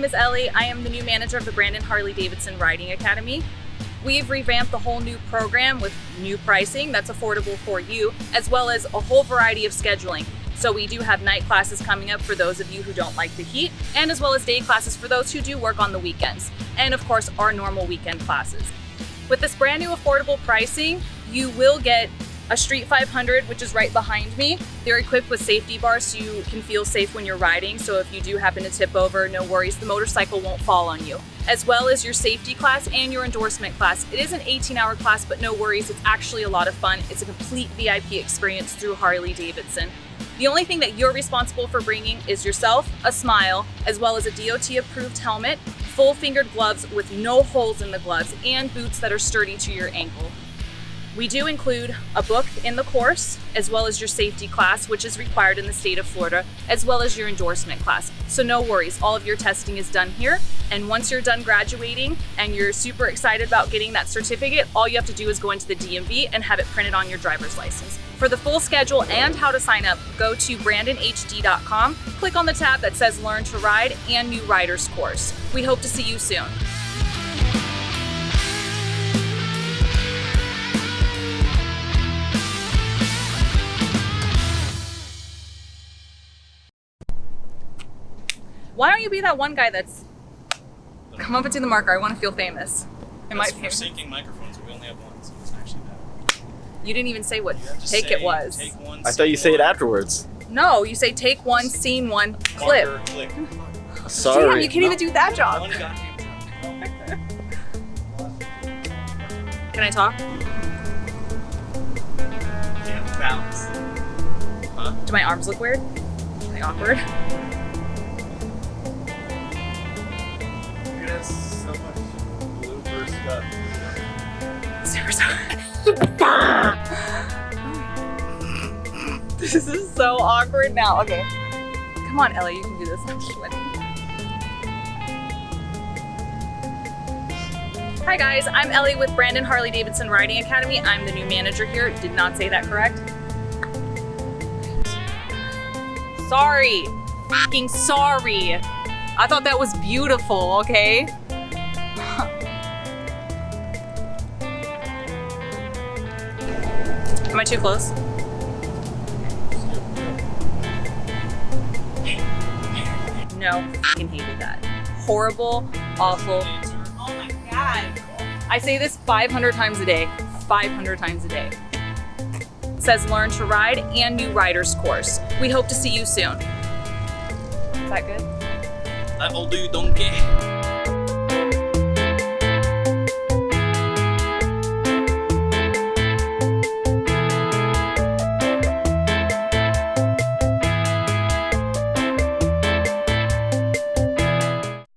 name is Ellie. I am the new manager of the Brandon Harley-Davidson Riding Academy. We've revamped the whole new program with new pricing that's affordable for you, as well as a whole variety of scheduling. So we do have night classes coming up for those of you who don't like the heat, and as well as day classes for those who do work on the weekends. And of course, our normal weekend classes. With this brand new affordable pricing, you will get a Street 500, which is right behind me. They're equipped with safety bars so you can feel safe when you're riding. So if you do happen to tip over, no worries, the motorcycle won't fall on you. As well as your safety class and your endorsement class. It is an 18-hour class, but no worries, it's actually a lot of fun. It's a complete VIP experience through Harley-Davidson. The only thing that you're responsible for bringing is yourself, a smile, as well as a DOT-approved helmet, full-fingered gloves with no holes in the gloves, and boots that are sturdy to your ankle. We do include a book in the course, as well as your safety class, which is required in the state of Florida, as well as your endorsement class. So no worries, all of your testing is done here. And once you're done graduating and you're super excited about getting that certificate, all you have to do is go into the DMV and have it printed on your driver's license. For the full schedule and how to sign up, go to brandonhd.com, click on the tab that says Learn to Ride and New Riders Course. We hope to see you soon. Why don't you be that one guy that's come up into the marker? I want to feel famous. That's for syncing microphones. We only have one, so it's actually bad. You didn't even say what take it was. Take one, I thought you say it afterwards. No, you say take one, scene one, clip. Marker, click. Sorry. Damn, you can't even do that job. One goddamn job. Can I talk? Yeah, balance. Huh? Do my arms look weird? Are they awkward? Dude, that's so much blooper stuff. Sarasota. This is so awkward now. Okay. Come on, Ellie, you can do this. I'm sweating. Hi guys, I'm Ellie with Brandon Harley-Davidson Riding Academy. I'm the new manager here. Did not say that correct. Sorry. Fucking sorry. I thought that was beautiful, okay? Am I too close? No, fucking hated that. Horrible, awful. Oh my God. I say this 500 times a day. 500 times a day. It says Learn to Ride and New Riders Course. We hope to see you soon. Is that good? That will do, donkey.